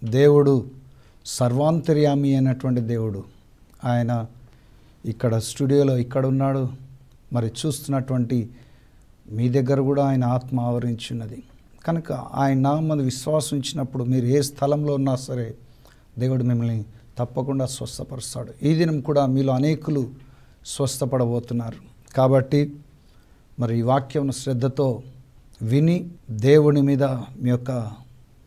దేవుడు సర్వాంతర్యామి అయినటువంటి దేవుడు. ఆయన ఇక్కడ స్టూడియోలో ఇక్కడ ఉన్నాడు. మరి చూస్తున్నటువంటి మీ దగ్గర కూడా ఆయన ఆత్మ ఆవరించి ఉన్నది. కనుక ఆయన నామమున విశ్వాసం ఇచ్చినప్పుడు మీరు ఏ స్థలంలో ఉన్నా సరే దేవుడు మిమ్మల్ని తప్పకుండా స్వస్థపరుస్తాడు. ఈ దినం కూడా మీలో అనేకులు స్వస్థపడబోతున్నారు. కాబట్టి మరి ఈ వాక్యమును శ్రద్ధతో విని దేవుని మీద మీ యొక్క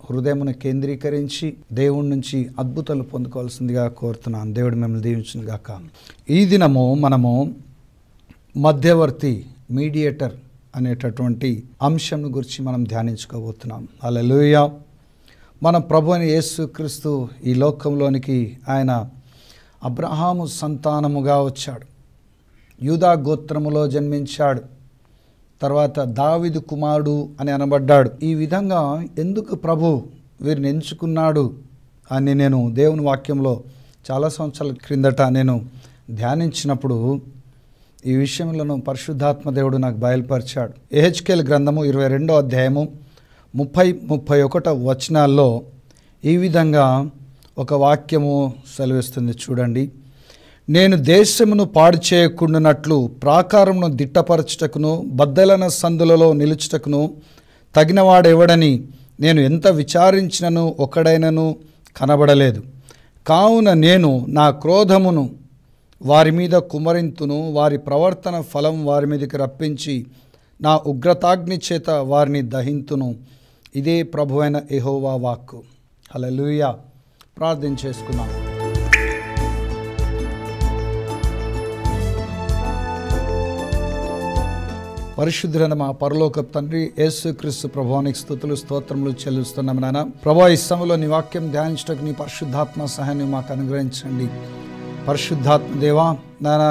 హృదయమును కేంద్రీకరించి దేవుడి నుంచి అద్భుతాలు పొందుకోవాల్సిందిగా కోరుతున్నాను. దేవుడు మిమ్మల్ని దీవించును గాక. ఈ దినము మనము మధ్యవర్తి మీడియేటర్ అనేటటువంటి అంశం గురించి మనం ధ్యానించుకోబోతున్నాం. హల్లెలూయా. మన ప్రభు అయిన యేసుక్రీస్తు ఈ లోకంలోనికి ఆయన అబ్రహాము సంతానముగా వచ్చాడు. యూదా గోత్రములో జన్మించాడు. తర్వాత దావీదు కుమారుడు అని అనబడ్డాడు. ఈ విధంగా ఎందుకు ప్రభు వీరిని ఎంచుకున్నాడు అని నేను దేవుని వాక్యంలో చాలా సంవత్సరాల క్రిందట నేను ధ్యానించినప్పుడు ఈ విషయంలో పరిశుద్ధాత్మ దేవుడు నాకు బయలుపరిచాడు. యెహెజ్కేలు గ్రంథము 22వ అధ్యాయము 30-31 వచనాల్లో ఈ విధంగా ఒక వాక్యము సెలవిస్తుంది. చూడండి. నేను దేశమును పాడు చేయకుండానట్లు ప్రాకారమును దిట్టపరచుటకును బద్దలైన సందులలో నిలుచుటకును తగినవాడెవడని నేను ఎంత విచారించినను ఒకడైనను కనబడలేదు. కావున నేను నా క్రోధమును వారి మీద కుమ్మరింతును, వారి ప్రవర్తన ఫలం వారి మీదకి రప్పించి నా ఉగ్రతాగ్ని చేత వారిని దహింతును. ఇదే ప్రభువైన యెహోవా వాక్కు. హల్లెలూయా. ప్రార్థన చేసుకున్నాం. పరిశుద్ధులైన మా పరలోకపు తండ్రి యేసుక్రీస్తు ప్రభువానికి స్తుతులు స్తోత్రములు చెల్లిస్తున్నాం. నాయన ప్రభువా, ఈ సమయంలో నీ వాక్యం ధ్యానించడానికి నీ పరిశుద్ధాత్మ సహాయాన్ని మాకు అనుగ్రహించండి. పరిశుద్ధాత్మ దేవా, నాయన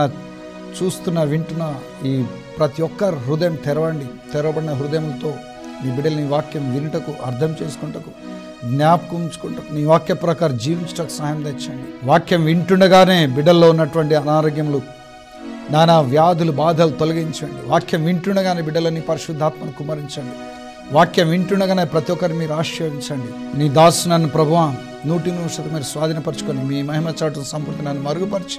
చూస్తున్న వింటున్న ఈ ప్రతి ఒక్కరు హృదయం తెరవండి. తెరవబడిన హృదయంతో నీ బిడ్డలు నీ వాక్యం వినుటకు, అర్థం చేసుకుంటకు, జ్ఞాపకం ఉంచుకుంటకు, నీ వాక్య ప్రకారం జీవించటకు సహాయం తెచ్చండి. వాక్యం వింటుండగానే బిడ్డల్లో ఉన్నటువంటి అనారోగ్యములు, నానా వ్యాధులు, బాధలు తొలగించండి. వాక్యం వింటుండగానే బిడ్డలని పరిశుద్ధాత్మను కుమ్మరించండి. వాక్యం వింటుండగానే ప్రతి ఒక్కరిని మీరు ఆశీర్వదించండి. నీ దాసునన్ను ప్రభువా 100% మీరు స్వాధీనపరచుకొని మీ మహిమ చాటును సంపూర్తి నన్ను మరుగుపరిచి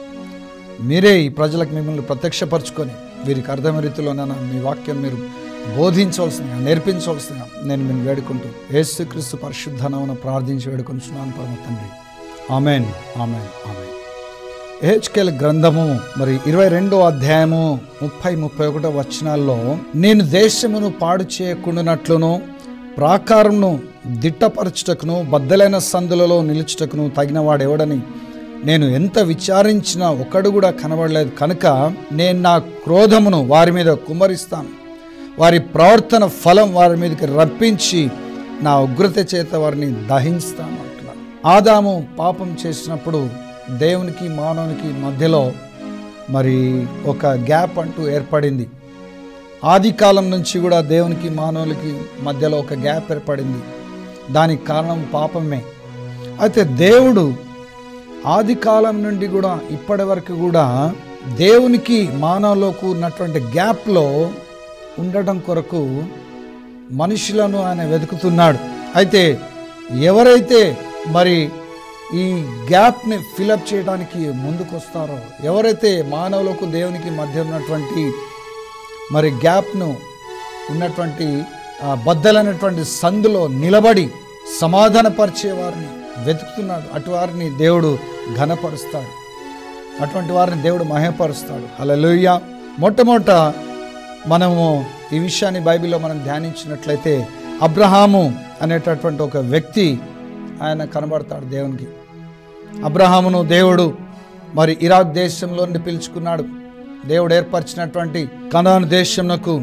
మీరే ఈ ప్రజలకు మిమ్మల్ని ప్రత్యక్షపరచుకొని వీరికి అర్థమైన రీతిలో మీ వాక్యం మీరు బోధించవలసిందిగా, నేర్పించవలసిందిగా నేను మీరు వేడుకుంటూ యేసుక్రీస్తు పరిశుద్ధ నామమున ప్రార్థించి వేడుకొనుచున్నాను పరమ తండ్రి. ఆమేన్, ఆమేన్, ఆమేన్. యెహెజ్కేలు గ్రంథము మరి 22వ అధ్యాయము 30-31 వచనాల్లో నేను దేశమును పాడు చేయకుండానట్లును ప్రాకారమును దిట్టపరచుటకును బద్దలైన సందులలో నిలుచుటకును తగినవాడెవడని నేను ఎంత విచారించినా ఒకడు కూడా కనబడలేదు. కనుక నేను నా క్రోధమును వారి మీద కుమ్మరిస్తాను, వారి ప్రవర్తన ఫలం వారి మీదకి రప్పించి నా ఉగ్రత చేత వారిని దహిస్తాను అంటున్నాను. ఆదాము పాపం చేసినప్పుడు దేవునికి మానవునికి మధ్యలో మరి ఒక గ్యాప్ అంటూ ఏర్పడింది. ఆది కాలం నుంచి కూడా దేవునికి మానవులకి మధ్యలో ఒక గ్యాప్ ఏర్పడింది. దానికి కారణం పాపమే. అయితే దేవుడు ఆది కాలం నుండి కూడా ఇప్పటి వరకు కూడా దేవునికి మానవులకు ఉన్నటువంటి గ్యాప్లో ఉండటం కొరకు మనుషులను ఆయన వెతుకుతున్నాడు. అయితే ఎవరైతే మరి ఈ గ్యాప్ని ఫిలప్ చేయడానికి ముందుకు వస్తారో, ఎవరైతే మానవులకు దేవునికి మధ్య ఉన్నటువంటి మరి గ్యాప్ను ఉన్నటువంటి బద్దలైనటువంటి సందులో నిలబడి సమాధానపరిచే వారిని వెతుకుతున్నాడు. అటు వారిని దేవుడు ఘనపరుస్తాడు, అటువంటి వారిని దేవుడు మహిమపరుస్తాడు. హల్లెలూయా. మొట్టమొదట మనము ఈ విషయాన్ని బైబిల్లో మనం ధ్యానించినట్లయితే అబ్రహాము అనేటటువంటి ఒక వ్యక్తి ఆయన కనబడతాడు దేవునికి. అబ్రహామును దేవుడు మరి ఇరాక్ దేశంలో నుండి పిలుచుకున్నాడు. దేవుడు ఏర్పరిచినటువంటి కనాను దేశంకు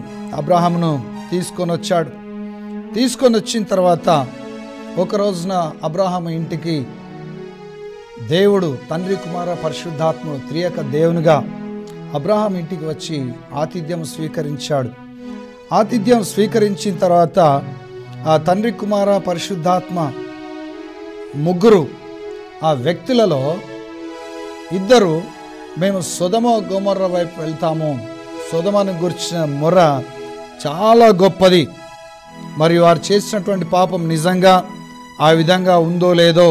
అబ్రహామును తీసుకొని వచ్చాడు. తీసుకొని వచ్చిన తర్వాత ఒక రోజున అబ్రహాము ఇంటికి దేవుడు తండ్రి కుమార పరిశుద్ధాత్ముడు త్రియక దేవునిగా అబ్రహాం ఇంటికి వచ్చి ఆతిథ్యం స్వీకరించాడు. ఆతిథ్యం స్వీకరించిన తర్వాత ఆ తండ్రి కుమార పరిశుద్ధాత్మ ముగ్గురు ఆ వ్యక్తులలో ఇద్దరు మేము సొదొమ గొమొర్రా వైపు వెళ్తాము, సొదొమను గురించిన మొర్ర చాలా గొప్పది, మరియు వారు చేసినటువంటి పాపం నిజంగా ఆ విధంగా ఉందో లేదో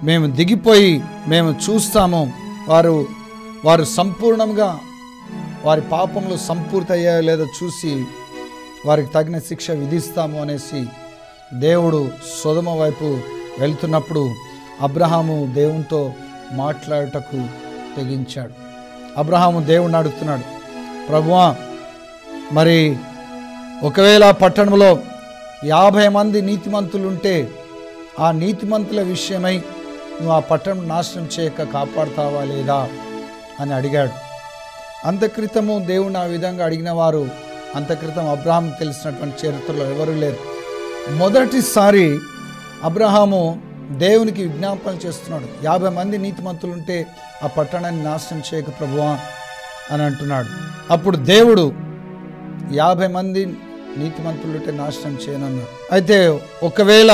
మేము దిగిపోయి మేము చూస్తాము, వారు సంపూర్ణంగా వారి పాపములు సంపూర్తి అయ్యాయో లేదో చూసి వారికి తగిన శిక్ష విధిస్తాము అనేసి దేవుడు సొదొమ వైపు వెళ్తున్నప్పుడు అబ్రహాము దేవునితో మాట్లాడుటకు తెగించాడు. అబ్రహాము దేవుణ్ణి అడుగుతున్నాడు, ప్రభువా, మరి ఒకవేళ పట్టణంలో 50 మంది నీతిమంతులుంటే ఆ నీతిమంతుల విషయమై నువ్వు ఆ పట్టణం నాశనం చేయక కాపాడుతావా లేదా అని అడిగాడు. అంతక్రితము దేవుని ఆ విధంగా అడిగిన వారు అంతక్రితం అబ్రహాం తెలిసినటువంటి చరిత్రలో ఎవరు లేరు. మొదటిసారి అబ్రహాము దేవునికి విజ్ఞాపన చేస్తున్నాడు, 50 మంది నీతిమంతులుంటే ఆ పట్టణాన్ని నాశనం చేయక ప్రభువా అని అంటున్నాడు. అప్పుడు దేవుడు 50 మంది నీతిమంతులుంటే నాశనం చేయనన్నాడు. అయితే ఒకవేళ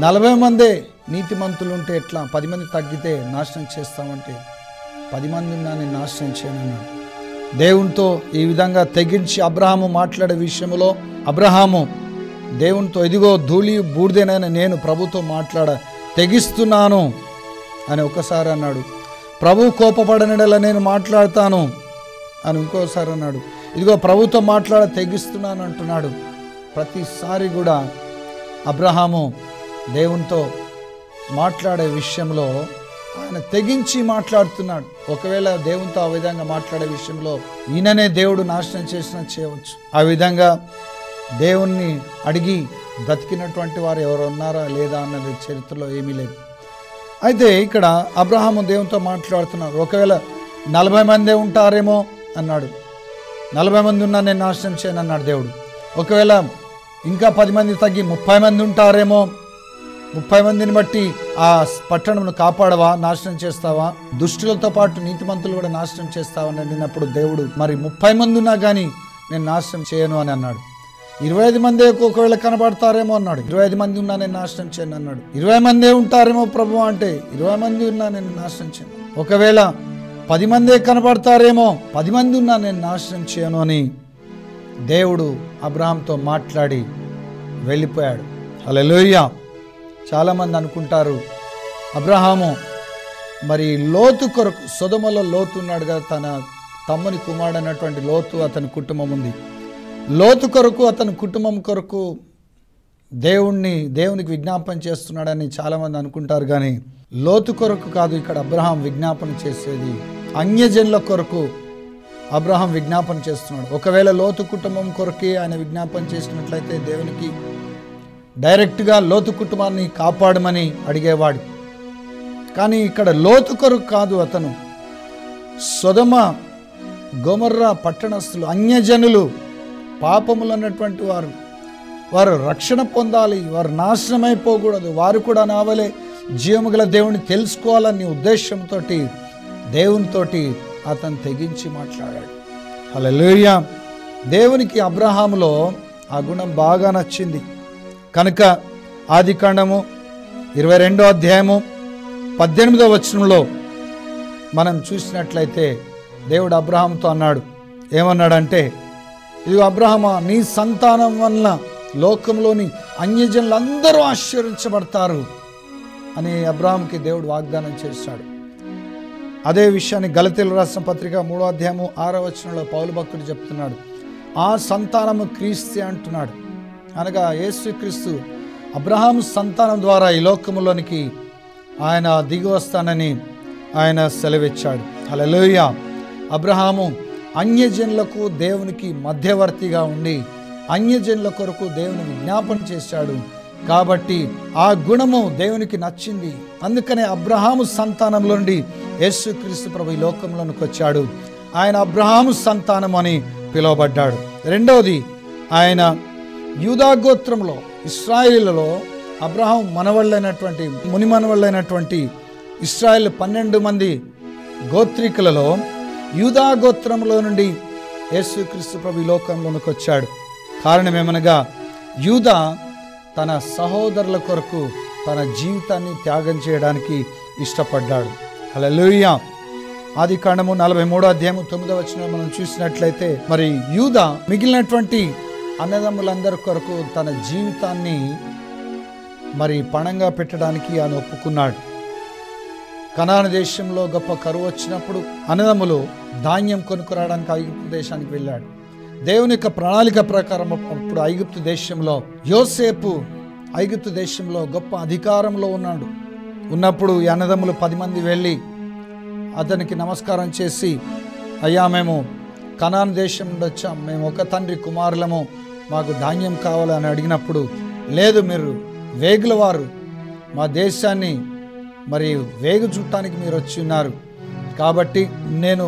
40 మందే నీతిమంతులుంటే ఎట్లా, 10 మంది తగ్గితే నాశనం చేస్తామంటే 10 మంది ఉన్నా నేను నాశనం చేయనన్నాడు. దేవునితో ఈ విధంగా తెగించి అబ్రహాము మాట్లాడే విషయంలో అబ్రహాము దేవునితో ఇదిగో ధూళి బూడిదేనైనా నేను ప్రభుతో మాట్లాడ తెగిస్తున్నాను అని ఒకసారి అన్నాడు. ప్రభు కోపపడనలా నేను మాట్లాడతాను అని ఇంకోసారి అన్నాడు. ఇదిగో ప్రభుతో మాట్లాడ తెగిస్తున్నాను అంటున్నాడు. ప్రతిసారి కూడా అబ్రహాము దేవునితో మాట్లాడే విషయంలో ఆయన తెగించి మాట్లాడుతున్నాడు. ఒకవేళ దేవునితో ఆ విధంగా మాట్లాడే విషయంలో ఈయననే దేవుడు నాశనం చేసినా చేయవచ్చు. ఆ విధంగా దేవుణ్ణి అడిగి బ్రతికినటువంటి వారు ఎవరు ఉన్నారా లేదా అన్నది చరిత్రలో ఏమీ లేదు. అయితే ఇక్కడ అబ్రహాము దేవునితో మాట్లాడుతున్నారు. ఒకవేళ 40 మందే ఉంటారేమో అన్నాడు. 40 మంది ఉన్నా నేను నాశనం చేయను అన్నాడు దేవుడు. ఒకవేళ ఇంకా 10 మంది తగ్గి 30 మంది ఉంటారేమో, 30 మందిని బట్టి ఆ పట్టణంను కాపాడవా, నాశనం చేస్తావా, దుష్టులతో పాటు నీతిమంతులు కూడా నాశనం చేస్తావా అని అడిగినప్పుడు దేవుడు మరి 30 మంది ఉన్నా కానీ నేను నాశనం చేయను అని అన్నాడు. 25 మంది ఒకవేళ కనబడతారేమో అన్నాడు. 25 మంది ఉన్నా నేను నాశనం చేయను అన్నాడు. 20 మందే ఉంటారేమో ప్రభు అంటే 20 మంది ఉన్నా నేను నాశనం చేయను. ఒకవేళ 10 మందే కనబడతారేమో, 10 మంది ఉన్నా నేను నాశనం చేయను అని దేవుడు అబ్రహాంతో మాట్లాడి వెళ్ళిపోయాడు. హల్లెలూయా. చాలామంది అనుకుంటారు అబ్రహాము మరి లోతు కొరకు, సొదొమలో లోతు ఉన్నాడు కదా, తన తమ్ముని కుమారుడు అన్నటువంటి లోతు, అతని కుటుంబం ఉంది. లోతు కొరకు, అతని కుటుంబం కొరకు దేవునికి విజ్ఞాపన చేస్తున్నాడని చాలామంది అనుకుంటారు. కానీ లోతు కొరకు కాదు ఇక్కడ అబ్రహాం విజ్ఞాపన చేసేది, అన్యజనుల కొరకు అబ్రహాం విజ్ఞాపన చేస్తున్నాడు. ఒకవేళ లోతు కుటుంబం కొరకే ఆయన విజ్ఞాపన చేసినట్లయితే దేవునికి డైరెక్ట్గా లోతు కుటుంబాన్ని కాపాడమని అడిగేవాడు. కానీ ఇక్కడ లోతు కొరకు కాదు, అతను సొదొమ గొమొర్రా పట్టణస్థులు, అన్యజనులు, పాపములు అన్నటువంటి వారు రక్షణ పొందాలి, వారు నాశనమైపోకూడదు, వారు కూడా నావలే జీవము గల దేవుని తెలుసుకోవాలని ఉద్దేశంతో దేవునితోటి అతను తెగించి మాట్లాడాడు. హల్లెలూయా. దేవునికి అబ్రహాములో ఆ గుణం బాగా నచ్చింది కనుక ఆదికాండము 22వ అధ్యాయము 18వ వచనంలో మనం చూసినట్లయితే దేవుడు అబ్రహాముతో అన్నాడు. ఏమన్నాడంటే, ఇది అబ్రహామా, నీ సంతానం వలన లోకంలోని అన్యజనులందరూ ఆశ్చర్యించబడతారు అని అబ్రహాంకి దేవుడు వాగ్దానం చేశాడు. అదే విషయాన్ని గలతీయులకు రాసిన పత్రిక 3వ అధ్యాయము 6వ వచనంలో పౌలు భక్తుడు చెప్తున్నాడు. ఆ సంతానము క్రీస్తే అంటున్నాడు. అనగా యేసుక్రీస్తు అబ్రహాము సంతానం ద్వారా ఈ లోకములోనికి ఆయన దిగి వస్తానని ఆయన సెలవిచ్చాడు. హల్లెలూయా. అబ్రహాము అన్యజనులకు దేవునికి మధ్యవర్తిగా ఉండి అన్యజనుల కొరకు దేవుని విజ్ఞాపన చేశాడు. కాబట్టి ఆ గుణము దేవునికి నచ్చింది. అందుకనే అబ్రహాము సంతానంలో నుండి యేసుక్రీస్తు ప్రభు ఈ లోకంలోనికి వచ్చాడు. ఆయన అబ్రహాము సంతానం అని పిలువబడ్డాడు. రెండవది, ఆయన యూదా గోత్రంలో ఇశ్రాయేలులో అబ్రహాం మనవళ్ళైనటువంటి ముని మనవళ్ళైనటువంటి ఇశ్రాయేలు 12 మంది గోత్రికులలో యూదా గోత్రంలో నుండి యేసుక్రీస్తు ప్రభు ఈ లోకంలోనికి వచ్చాడు. కారణమేమనగా యూదా తన సహోదరుల కొరకు తన జీవితాన్ని త్యాగం చేయడానికి ఇష్టపడ్డాడు. హల్లెలూయా. ఆదికాండము 43వ అధ్యాయము 9వ వచనం మనం చూసినట్లయితే మరి యూదా మిగిలినటువంటి అన్నదమ్ములందరి కొరకు తన జీవితాన్ని మరి పణంగా పెట్టడానికి ఆయన ఒప్పుకున్నాడు. కనాను దేశంలో గొప్ప కరువు వచ్చినప్పుడు అన్నదమ్ములు ధాన్యం కొనుక్కురావడానికి ఐగుప్తు దేశానికి వెళ్ళాడు. దేవుని యొక్క ప్రణాళిక ప్రకారం అప్పుడు ఐగుప్తు దేశంలో యోసేపు ఐగుప్తు దేశంలో గొప్ప అధికారంలో ఉన్నప్పుడు ఈ అన్నదమ్ములు 10 మంది వెళ్ళి అతనికి నమస్కారం చేసి, అయ్యా మేము కనాను దేశం నుండి వచ్చాం, మేము ఒక తండ్రి కుమారులము, మాకు ధాన్యం కావాలని అడిగినప్పుడు, లేదు మీరు వేగుల వారు, మా దేశాన్ని మరి వేగు చుట్టానికి మీరు వచ్చి ఉన్నారు, కాబట్టి నేను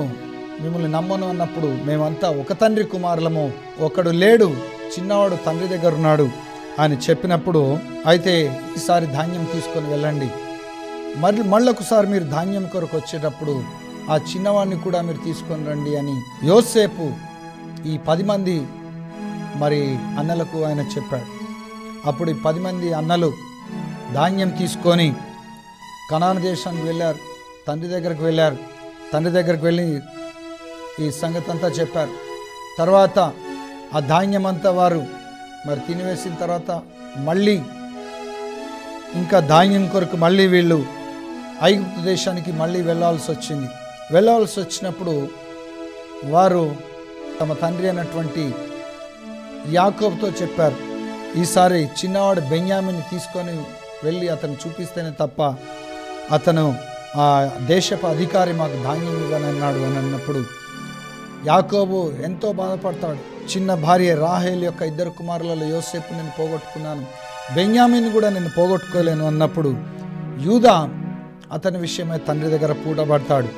మిమ్మల్ని నమ్మను అన్నప్పుడు, మేమంతా ఒక తండ్రి కుమారులము, ఒకడు లేడు, చిన్నవాడు తండ్రి దగ్గర ఉన్నాడు అని చెప్పినప్పుడు, అయితే ఈసారి ధాన్యం తీసుకొని వెళ్ళండి, మళ్ళొకసారి మీరు ధాన్యం కొరకు వచ్చేటప్పుడు ఆ చిన్నవాడిని కూడా మీరు తీసుకొని రండి అని యోసేపు ఈ 10 మంది మరి అన్నలకు ఆయన చెప్పాడు. అప్పుడు ఈ 10 మంది అన్నలు ధాన్యం తీసుకొని కనాను దేశానికి వెళ్ళారు. తండ్రి దగ్గరకు వెళ్ళారు. తండ్రి దగ్గరకు వెళ్ళి ఈ సంగతి అంతా చెప్పారు. తర్వాత ఆ ధాన్యం అంతా వారు మరి తినివేసిన తర్వాత మళ్ళీ ఇంకా ధాన్యం కొరకు మళ్ళీ వీళ్ళు ఐగుప్తు దేశానికి మళ్ళీ వెళ్ళాల్సి వచ్చింది. వెళ్ళాల్సి వచ్చినప్పుడు వారు తమ తండ్రి అయినటువంటి యాకోబుతో చెప్పారు, ఈసారి చిన్నవాడు బెన్యామిని తీసుకొని వెళ్ళి అతను చూపిస్తేనే తప్ప అతను ఆ దేశపు అధికారి మాకు ధాన్యం ఇవ్వనన్నాడు అని అన్నప్పుడు యాకోబు ఎంతో బాధపడతాడు. చిన్న భార్య రాహేల్ యొక్క 2 కుమారులలో యోసేపు నేను పోగొట్టుకున్నాను, బెన్యామిని కూడా నేను పోగొట్టుకోలేను అన్నప్పుడు యూదా అతని విషయమై తండ్రి దగ్గర పూటపడతాడు.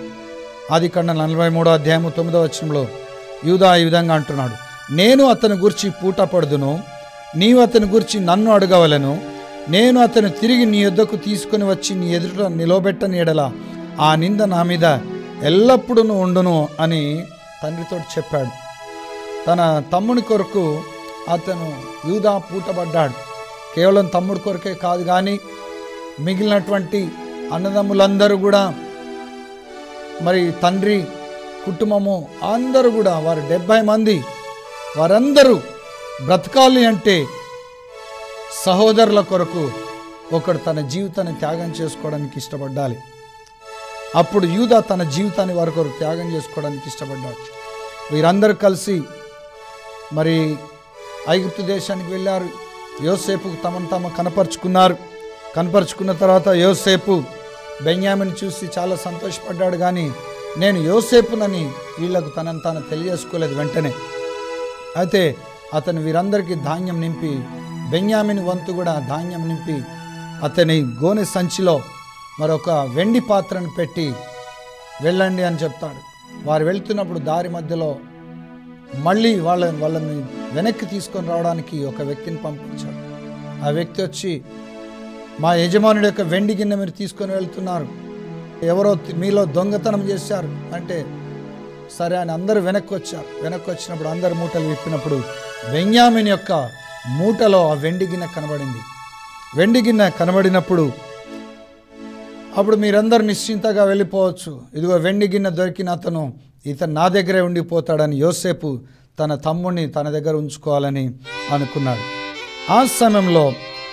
ఆదికాండం 43వ అధ్యాయము 9వ వచనంలో యూదా ఈ విధంగా అంటున్నాడు, నేను అతని గురించి పూటపడుదును, నీవు అతని గురించి నన్ను అడగవలను, నేను అతను తిరిగి నీ యొద్దకు తీసుకుని వచ్చి నీ ఎదుట నిలబెట్టని ఎడల ఆ నింద నా మీద ఎల్లప్పుడూ ఉండును అని తండ్రితో చెప్పాడు. తన తమ్ముని కొరకు అతను యూదా పూటపడ్డాడు. కేవలం తమ్ముడి కొరకే కాదు కానీ మిగిలినటువంటి అన్నదమ్ములందరూ కూడా మరి తండ్రి కుటుంబము అందరూ కూడా వారు 70 మంది వారందరూ బ్రతకాలి అంటే సహోదరుల కొరకు ఒకడు తన జీవితాన్ని త్యాగం చేసుకోవడానికి ఇష్టపడాలి. అప్పుడు యూదా తన జీవితాన్ని వారి కొరకు త్యాగం చేసుకోవడానికి ఇష్టపడ్డాడు. వీరందరూ కలిసి మరి ఐగుప్తు దేశానికి వెళ్ళారు. యోసేపుకు తమ కనపరుచుకున్నారు. కనపరుచుకున్న తర్వాత యోసేపు బెన్యామిని చూసి చాలా సంతోషపడ్డాడు. కానీ నేను యోసేపునని వీళ్లకు తనను తాను తెలియజేసుకోలేదు వెంటనే. అయితే అతను వీరందరికీ ధాన్యం నింపి, బెన్యామిని వంతు కూడా ధాన్యం నింపి అతని గోనె సంచిలో మరొక వెండి పాత్రను పెట్టి వెళ్ళండి అని చెప్తాడు. వారు వెళ్తున్నప్పుడు దారి మధ్యలో మళ్ళీ వాళ్ళని వెనక్కి తీసుకొని రావడానికి ఒక వ్యక్తిని పంపించాడు. ఆ వ్యక్తి వచ్చి, మా యజమానుడి యొక్క వెండి గిన్నె మీరు తీసుకొని వెళ్తున్నారు, ఎవరో మీలో దొంగతనం చేశారు అంటే సరే అని అందరూ వెనక్కి వచ్చారు. వెనక్కి వచ్చినప్పుడు అందరు మూటలు విప్పినప్పుడు బెన్యామిన్ యొక్క మూటలో ఆ వెండి గిన్నె కనబడింది. వెండి గిన్నె కనబడినప్పుడు అప్పుడు మీరందరూ నిశ్చింతగా వెళ్ళిపోవచ్చు, ఇదిగో వెండి గిన్నె దొరికిన ఇతను నా దగ్గరే ఉండిపోతాడని యోసేపు తన తమ్ముడిని తన దగ్గర ఉంచుకోవాలని అనుకున్నాడు. ఆ సమయంలో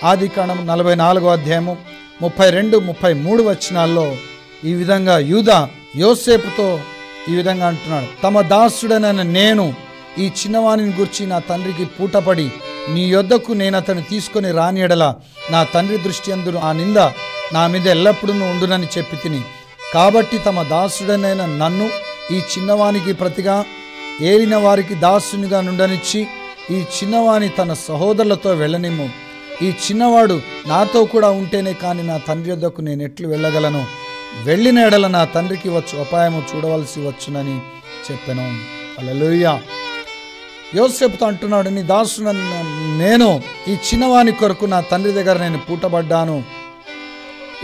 ఆదికాండం 44వ అధ్యాయము 32-33 వచనాల్లో ఈ విధంగా యూదా యోసేపుతో ఈ విధంగా అంటున్నాడు, తమ దాసుడనైన నేను ఈ చిన్నవాణిని గురించి నా తండ్రికి పూటపడి నీ యొద్దకు నేను అతను తీసుకొని రాని ఎడల నా తండ్రి దృష్టి యందు ఆ నింద నా మీద ఎల్లప్పుడూ ఉండునని చెప్పి తిని, కాబట్టి తమ దాసుడనైన నన్ను ఈ చిన్నవానికి ప్రతిగా ఏలిన వారికి దాసునిగా నుండనిచ్చి ఈ చిన్నవాని తన సహోదరులతో వెళ్ళనిమ్ము, ఈ చిన్నవాడు నాతో కూడా ఉంటేనే కానీ నా తండ్రి యొద్దకు నేను ఎట్లు వెళ్ళగలను, వెళ్ళిన ఎడల నా తండ్రికి వచ్చు అపాయము చూడవలసి వచ్చునని చెప్పాను. హల్లెలూయా. యోసేపుతో అంటున్నాడు, నీ దాసున నేను ఈ చిన్నవాని కొరకు నా తండ్రి దగ్గర నేను పూటబడ్డాను,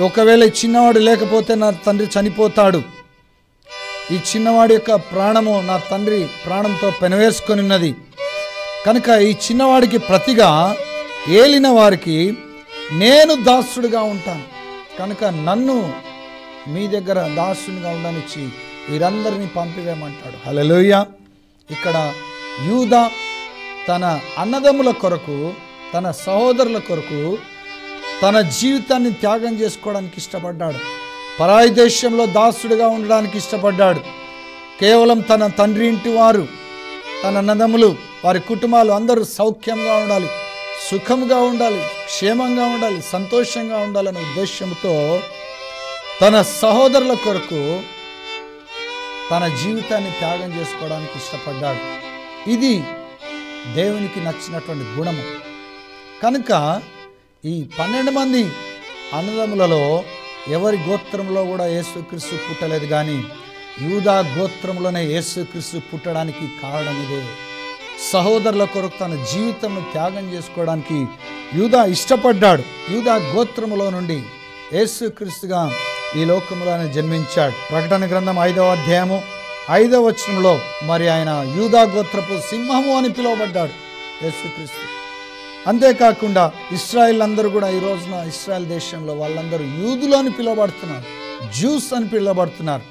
ఒకవేళ ఈ చిన్నవాడు లేకపోతే నా తండ్రి చనిపోతాడు, ఈ చిన్నవాడి యొక్క ప్రాణము నా తండ్రి ప్రాణంతో పెనవేసుకొని ఉన్నది కనుక ఈ చిన్నవాడికి ప్రతిగా ఏలిన వారికి నేను దాసుడుగా ఉంటాను, కనుక నన్ను మీ దగ్గర దాసునిగా ఉండనిచ్చి వీరందరినీ పంపివేయమంటాడు. హల్లెలూయా. ఇక్కడ యూదా తన అన్నదమ్ముల కొరకు తన సహోదరుల కొరకు తన జీవితాన్ని త్యాగం చేసుకోవడానికి ఇష్టపడ్డాడు. పరాయి దేశంలో దాసుడిగా ఉండడానికి ఇష్టపడ్డాడు. కేవలం తన తండ్రి ఇంటి వారు, తన అన్నదమ్ములు, వారి కుటుంబాలు అందరూ సౌఖ్యంగా ఉండాలి, సుఖంగా ఉండాలి, క్షేమంగా ఉండాలి, సంతోషంగా ఉండాలనే ఉద్దేశంతో తన సహోదరుల కొరకు తన జీవితాన్ని త్యాగం చేసుకోవడానికి ఇష్టపడ్డాడు. ఇది దేవునికి నచ్చినటువంటి గుణము. కనుక ఈ 12 మంది అన్నదమ్ములలో ఎవరి గోత్రంలో కూడా యేసుక్రీస్తు పుట్టలేదు, కానీ యూదా గోత్రంలోనే యేసుక్రీస్తు పుట్టడానికి కారణం ఇదే. సహోదరుల కొరకు తన జీవితంను త్యాగం చేసుకోవడానికి యూదా ఇష్టపడ్డాడు. యూదా గోత్రములో నుండి యేసుక్రీస్తుగా ఈ లోకంలోనే జన్మించాడు. ప్రకటన గ్రంథం 5వ అధ్యాయము 5వ వచనంలో మరి ఆయన యూదా గోత్రపు సింహము అని పిలువబడ్డాడు యేసుక్రీస్తు. అంతేకాకుండా ఇశ్రాయేల్ అందరూ కూడా ఈ రోజున ఇశ్రాయేల్ దేశంలో వాళ్ళందరూ యూదులు అని పిలువబడుతున్నారు, జ్యూస్ అని పిలువబడుతున్నారు.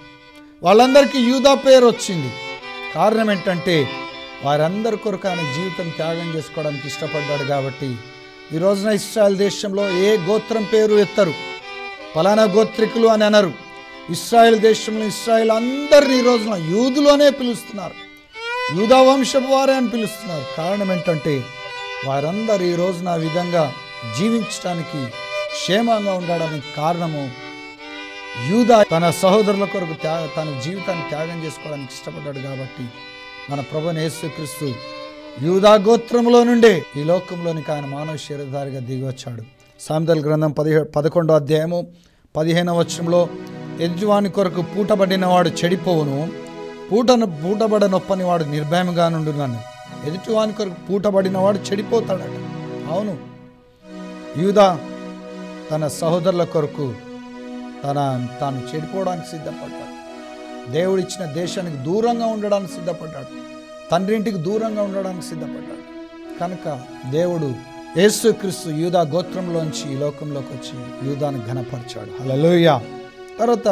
వాళ్ళందరికీ యూదా పేరు వచ్చింది. కారణం ఏంటంటే వారందరి కొరకు ఆయన జీవితం త్యాగం చేసుకోవడానికి ఇష్టపడ్డాడు. కాబట్టి ఈ రోజున ఇశ్రాయేల్ దేశంలో ఏ గోత్రం పేరు ఎత్తరు, ఫలానా గోత్రికులు అని అనరు. ఇశ్రాయేల్ దేశంలో ఇశ్రాయేల్ అందరినీ ఈ రోజున యూదులోనే పిలుస్తున్నారు, యూదా వంశపు వారే అని పిలుస్తున్నారు. కారణం ఏంటంటే వారందరూ ఈ రోజున ఆ విధంగా జీవించడానికి, క్షేమంగా ఉండడానికి కారణము యూదా తన సహోదరుల కొరకు తన జీవితాన్ని త్యాగం చేసుకోవడానికి ఇష్టపడ్డాడు. కాబట్టి మన ప్రభువైన యేసుక్రీస్తు యూదా గోత్రంలో నుండే ఈ లోకంలోనికి ఆయన మానవ శరీరధారిగా దిగి వచ్చాడు. సామెతల గ్రంథం 11వ అధ్యాయము 15వ వచనంలో ఎదుటివాని కొరకు పూటబడిన వాడు చెడిపోవును, పూటబడనొప్పని వాడు నిర్భయముగా నుండునని. ఎదుటివాని కొరకు పూటబడిన వాడు చెడిపోతాడట. అవును, యూదా తన సహోదరుల కొరకు తాను చెడిపోవడానికి సిద్ధపడ్డాడు. దేవుడిచ్చిన దేశానికి దూరంగా ఉండడానికి సిద్ధపడ్డాడు, తండ్రి ఇంటికి దూరంగా ఉండడానికి సిద్ధపడ్డాడు. కనుక దేవుడు యేసుక్రీస్తు యూదా గోత్రంలోంచి ఈ లోకంలోకి వచ్చి యూదాను ఘనపరిచాడు. హల్లెలూయా. తర్వాత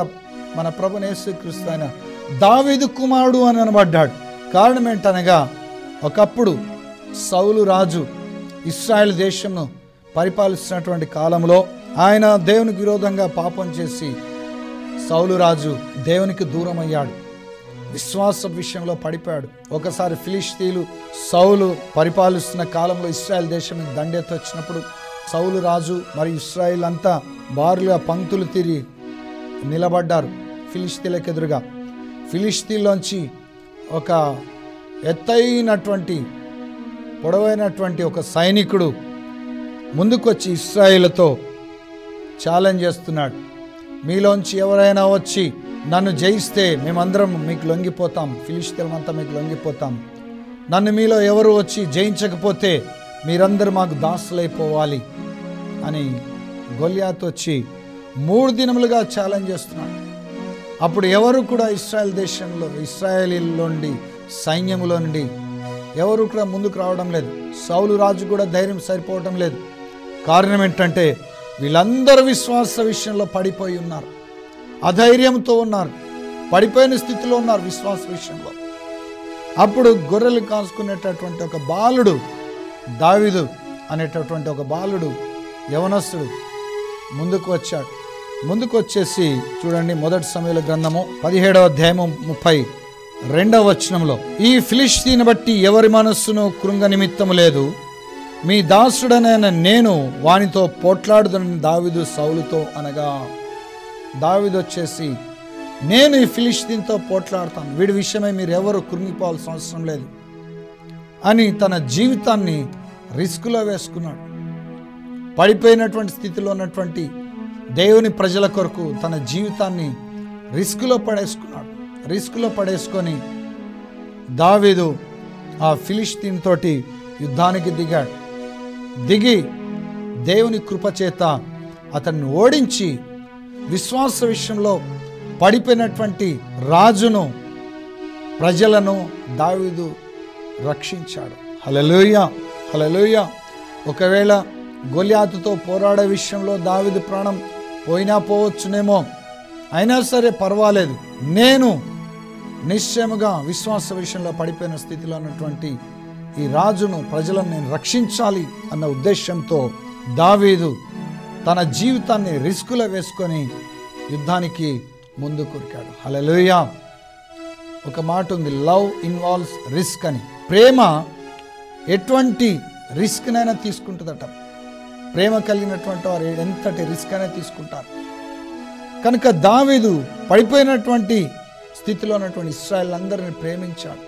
మన ప్రభువైన యేసుక్రీస్తు ఆయన దావీదు కుమారుడు అని అనబడ్డాడు. కారణం ఏంటనగా ఒకప్పుడు సౌలు రాజు ఇశ్రాయేల్ దేశంను పరిపాలిస్తున్నటువంటి కాలంలో ఆయన దేవునికి విరోధంగా పాపం చేసి సౌలు రాజు దేవునికి దూరం అయ్యాడు, విశ్వాస విషయంలో పడిపోయాడు. ఒకసారి ఫిలిష్తీయులు సౌలు పరిపాలిస్తున్న కాలంలో ఇశ్రాయేల్ దేశం దండెత్తి వచ్చినప్పుడు సౌలు రాజు మరియు ఇశ్రాయేల్ అంతా బారులుగా పంక్తులు తిరిగి నిలబడ్డారు ఫిలిష్తీయులకు ఎదురుగా. ఫిలిష్తీయుల్లోంచి ఒక ఎత్తైనటువంటి పొడవైనటువంటి ఒక సైనికుడు ముందుకొచ్చి ఇశ్రాయేలుతో ఛాలెంజ్ చేస్తున్నాడు. మీలోంచి ఎవరైనా వచ్చి నన్ను జయిస్తే మేమందరం మీకు లొంగిపోతాం, ఫిలిష్తీయులమంతా మీకు లొంగిపోతాం. నన్ను మీలో ఎవరు వచ్చి జయించకపోతే మీరందరూ మాకు దాసులైపోవాలి అని గొల్యాతు వచ్చి 3 దినములుగా ఛాలెంజ్ చేస్తున్నాడు. అప్పుడు ఎవరు కూడా ఇశ్రాయేల్ దేశంలో ఇశ్రాయేలీలో నుండి సైన్యములో నుండి ఎవరు కూడా ముందుకు రావడం లేదు. సౌలు రాజు కూడా ధైర్యం సరిపోవటం లేదు. కారణం ఏంటంటే వీళ్ళందరూ విశ్వాస విషయంలో పడిపోయి ఉన్నారు, అధైర్యంతో ఉన్నారు, పడిపోయిన స్థితిలో ఉన్నారు విశ్వాస విషయంలో. అప్పుడు గొర్రెలు కాసుకునేటటువంటి ఒక బాలుడు, దావీదు అనేటటువంటి ఒక బాలుడు, యవనస్తుడు ముందుకు వచ్చాడు. ముందుకు వచ్చేసి చూడండి, 1 సమూయేలు గ్రంథము 17వ అధ్యాయము 32వ వచనంలో, ఈ ఫిలిష్తీని బట్టి ఎవరి మనస్సును కృంగ నిమిత్తము లేదు, మీ దాసుడనైన నేను వానితో పోట్లాడుదనని దావీదు సౌలుతో అనగా, దావీదు వచ్చేసి నేను ఈ ఫిలిష్తీన్తో పోట్లాడతాను, వీడి విషయమై మీరు ఎవరు కృంగిపోవాల్సిన అవసరం లేదు అని తన జీవితాన్ని రిస్కులో వేసుకున్నాడు. పడిపోయినటువంటి స్థితిలో ఉన్నటువంటి దేవుని ప్రజల కొరకు తన జీవితాన్ని రిస్కులో పడేసుకున్నాడు. రిస్కులో పడేసుకొని దావీదు ఆ ఫిలిష్తీన్ తోటి యుద్ధానికి దిగాడు. దిగి దేవుని కృపచేత అతన్ని ఓడించి విశ్వాస విషయంలో పడిపోయినటువంటి రాజును, ప్రజలను దావీదు రక్షించాడు. హల్లెలూయా, హల్లెలూయా. ఒకవేళ గొల్యాతుతో పోరాడే విషయంలో దావీదు ప్రాణం పోయినా పోవచ్చునేమో, అయినా సరే పర్వాలేదు, నేను నిశ్చయముగా విశ్వాస విషయంలో పడిపోయిన స్థితిలో ఉన్నటువంటి ఈ రాజును, ప్రజలను నేను రక్షించాలి అన్న ఉద్దేశంతో దావీదు తన జీవితాన్ని రిస్కులో వేసుకొని యుద్ధానికి ముందు కురికాడు. హల్లెలూయా. ఒక మాట ఉంది, లవ్ ఇన్వాల్వ్స్ రిస్క్ అని. ప్రేమ ఎటువంటి రిస్క్నైనా తీసుకుంటుందట. ప్రేమ కలిగినటువంటి వారు ఎంతటి రిస్క్ అయినా తీసుకుంటారు. కనుక దావీదు పడిపోయినటువంటి స్థితిలో ఉన్నటువంటి ఇశ్రాయేల్ అందరిని ప్రేమించాడు.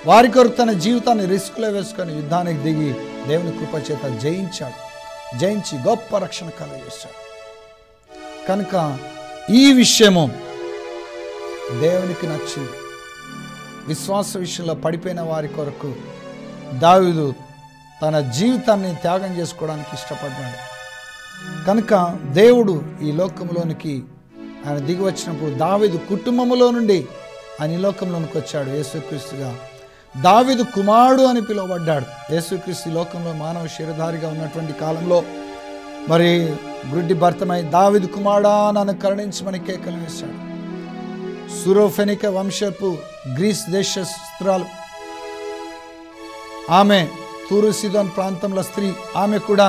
వారి కొరకు తన జీవితాన్ని రిస్క్లో వేసుకొని యుద్ధానికి దిగి దేవుని కృప చేత జయించి గొప్ప రక్షణ కలుగజేశాడు. కనుక ఈ విషయము దేవునికి నచ్చింది. విశ్వాస విషయంలో పడిపోయిన వారి కొరకు దావీదు తన జీవితాన్ని త్యాగం చేసుకోవడానికి ఇష్టపడ్డాడు. కనుక దేవుడు ఈ లోకంలోనికి ఆయన దిగి వచ్చినప్పుడు దావీదు కుటుంబంలో నుండి ఆయన ఈ లోకంలోనికి వచ్చాడు. యేసుక్రీస్తుగా దావీదు కుమారుడు అని పిలువబడ్డాడు. యేసుక్రీస్తు ఈ లోకంలో మానవ శరీరధారిగా ఉన్నటువంటి కాలంలో మరి గుడ్డి భర్తమై దావీదు కుమారుడా నన్ను కరుణించమని కేకలు వేశాడు. సురోఫెనిక వంశపు గ్రీస్ దేశ స్త్రీలు, ఆమె తూరు సీదోన్ ప్రాంతంలో స్త్రీ, ఆమె కూడా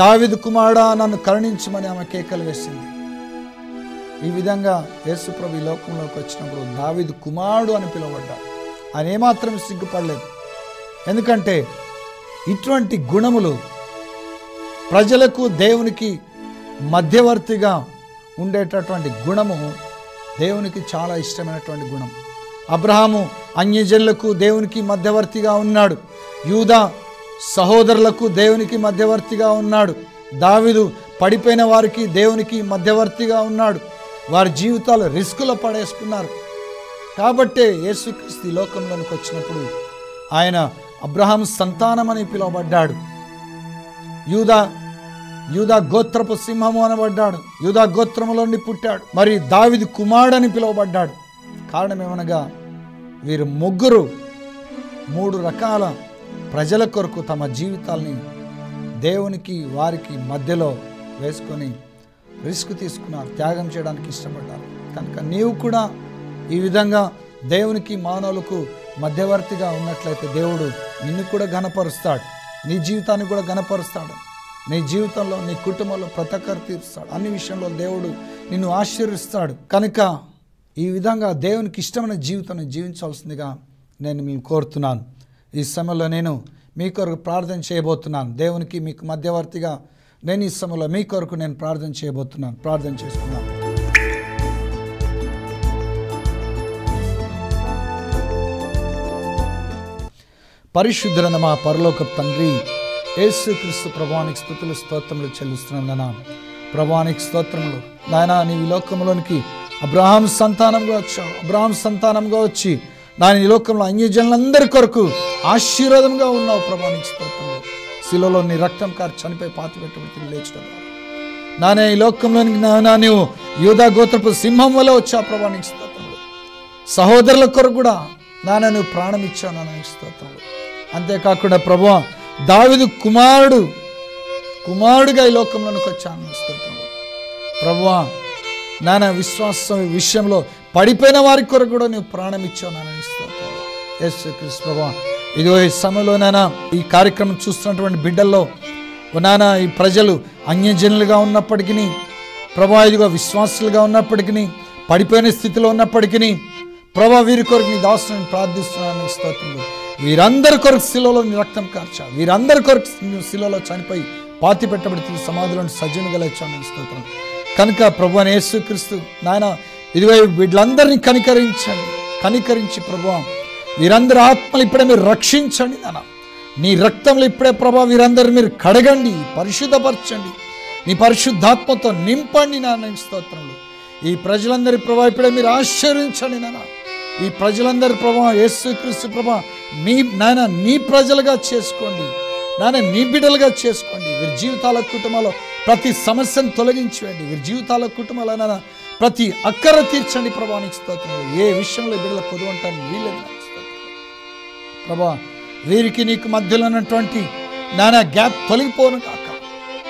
దావీదు కుమారుడా నన్ను కరుణించమని ఆమె కేకలు వేసింది. ఈ విధంగా యేసు ప్రభు ఈ లోకంలోకి వచ్చినప్పుడు దావీదు కుమారుడు అని పిలువబడ్డాడు. ఆయన ఏమాత్రం సిగ్గుపడలేదు. ఎందుకంటే ఇటువంటి గుణములు ప్రజలకు దేవునికి మధ్యవర్తిగా ఉండేటటువంటి గుణము దేవునికి చాలా ఇష్టమైనటువంటి గుణం. అబ్రహాము అన్యజనులకు దేవునికి మధ్యవర్తిగా ఉన్నాడు. యూదా సహోదరులకు దేవునికి మధ్యవర్తిగా ఉన్నాడు. దావీదు పడిపోయిన వారికి దేవునికి మధ్యవర్తిగా ఉన్నాడు. వారి జీవితాలు రిస్కులో పడేసుకున్నారు. కాబట్టే యేసుక్రీస్తు లోకంలోనికి వచ్చినప్పుడు ఆయన అబ్రహాం సంతానం అని పిలువబడ్డాడు. యూదా గోత్రపు సింహము అనబడ్డాడు. యూదా గోత్రములోని పుట్టాడు. మరి దావీదు కుమారుడు అని పిలువబడ్డాడు. కారణం ఏమనగా వీరు ముగ్గురు 3 రకాల ప్రజల కొరకు తమ జీవితాల్ని దేవునికి వారికి మధ్యలో వేసుకొని రిస్క్ తీసుకున్నారు, త్యాగం చేయడానికి ఇష్టపడ్డారు. కనుక నీవు కూడా ఈ విధంగా దేవునికి మానవులకు మధ్యవర్తిగా ఉన్నట్లయితే దేవుడు నిన్ను కూడా ఘనపరుస్తాడు, నీ జీవితాన్ని కూడా ఘనపరుస్తాడు. నీ జీవితంలో నీ కుటుంబంలో ప్రతి ఒక్కరు తీరుస్తాడు. అన్ని విషయంలో దేవుడు నిన్ను ఆశీర్వదిస్తాడు. కనుక ఈ విధంగా దేవునికి ఇష్టమైన జీవితాన్ని జీవించాల్సిందిగా నేను మీకు కోరుతున్నాను. ఈ సమయంలో నేను మీ కొరకు ప్రార్థన చేయబోతున్నాను. దేవునికి మీకు మధ్యవర్తిగా నేను ఈ సమయంలో మీ కొరకు నేను ప్రార్థన చేయబోతున్నాను. ప్రార్థన చేసుకున్నాను. పరిశుద్ధుడైన మా పరలోకపు తండ్రి యేసుక్రీస్తు ప్రభువానికి స్తుతులు స్తోత్రములు చెల్లిస్తున్నాను. నాయనా ప్రభువానికి స్తోత్రములు. నాయనా నీ ఈ లోకంలోనికి అబ్రహాం సంతానంగా వచ్చావు. అబ్రహాం సంతానంగా వచ్చి నాయన ఈ లోకంలో అన్యజనులందరి కొరకు ఆశీర్వాదంగా ఉన్నావు. ప్రభువానికి స్తోత్రములు. శిలువలో నీ రక్తం కారు చనిపోయి పాతి పెట్టబడి లేచడం నానే ఈ లోకంలోనికి నాయనా నీవు యూదా గోత్రపు సింహం వల్ల వచ్చావు. ప్రభువానికి స్తోత్రములు. సహోదరుల కొరకు కూడా నాన్న నువ్వు ప్రాణం ఇచ్చావు. నాన్న స్తోత్రములు. అంతేకాకుండా ప్రభువా దావీదు కుమారుడుగా ఈ లోకంలోనికి వచ్చాను. స్తోత్రములు. ప్రభువా నాన్న విశ్వాసం విషయంలో పడిపోయిన వారి కొరకు కూడా నువ్వు ప్రాణం ఇచ్చావు. నాన్న స్తోత్రములు. యేసుక్రీస్తు ప్రభువా ఇదిగో ఈ సమయంలో నాన్న ఈ కార్యక్రమం చూస్తున్నటువంటి బిడ్డల్లో నాన్న ఈ ప్రజలు అన్యజనులుగా ఉన్నప్పటికీ ప్రభువా ఇదిగో విశ్వాసులుగా ఉన్నప్పటికీ పడిపోయిన స్థితిలో ఉన్నప్పటికీ ప్రభా వీరి కొరకు నీ దాసుని ప్రార్థిస్తున్నాను. స్తోత్రములు. వీరందరి కొరకు శిలువలో నీ రక్తం కార్చావు. వీరందరి కొరకు శిలువలో చనిపోయి పాతి పెట్టబడి సమాధిలోని సజీవునిగా లేచావు. స్తోత్రం. కనుక ప్రభువా యేసుక్రీస్తు నాయన ఇదిగో వీళ్ళందరినీ కనికరించి ప్రభువా వీరందరి ఆత్మలు ఇప్పుడే మీరు రక్షించండి. నాన్న నీ రక్తంలో ఇప్పుడే ప్రభా వీరందరూ మీరు కడగండి, పరిశుద్ధపరచండి, నీ పరిశుద్ధాత్మతో నింపండి. నాన్న స్తోత్రములు. ఈ ప్రజలందరి ప్రభా ఇప్పుడే మీరు ఆశ్చర్యించండి. నాన్న ఈ ప్రజలందరి ప్రభా యేసుక్రీస్తు ప్రభా నీ ప్రజలుగా చేసుకోండి. నాన్న నీ బిడ్డలుగా చేసుకోండి. వీరి జీవితాల కుటుంబాల్లో ప్రతి సమస్యను తొలగించండి. వీరి జీవితాల కుటుంబాల నాన్న ప్రతి అక్కర తీర్చండి. ప్రభానికి స్తోత్రములు. ఏ విషయంలో బిడ్డల కొదువంటాను వీళ్ళని ప్రభా వీరికి నీకు మధ్యలో ఉన్నటువంటి నానా గ్యాప్ తొలగిపోను గాక.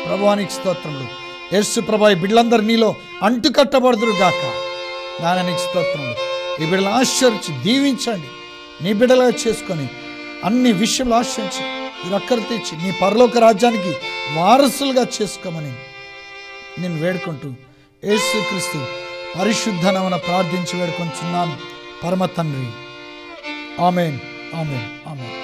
ప్రభువానికి స్తోత్రములు. యేసు ప్రభా ఈ బిడ్డలందరూ నీలో అంటుకట్టబడుదురు గాక. నాన్న నీకు స్తోత్రములు. ఈ బిడ్డలను ఆశ్చర్యించి దీవించండి. నీ బిడ్డలుగా చేసుకొని అన్ని విషయంలో ఆశ్రయించి మీరు అక్కర తెచ్చి నీ పరలోక రాజ్యానికి వారసులుగా చేసుకోమని నేను వేడుకుంటూ యేసుక్రీస్తు పరిశుద్ధ నామమున ప్రార్థించి వేడుకొంచున్నాను పరమ తండ్రి. ఆమేన్, ఆమేన్, ఆమేన్.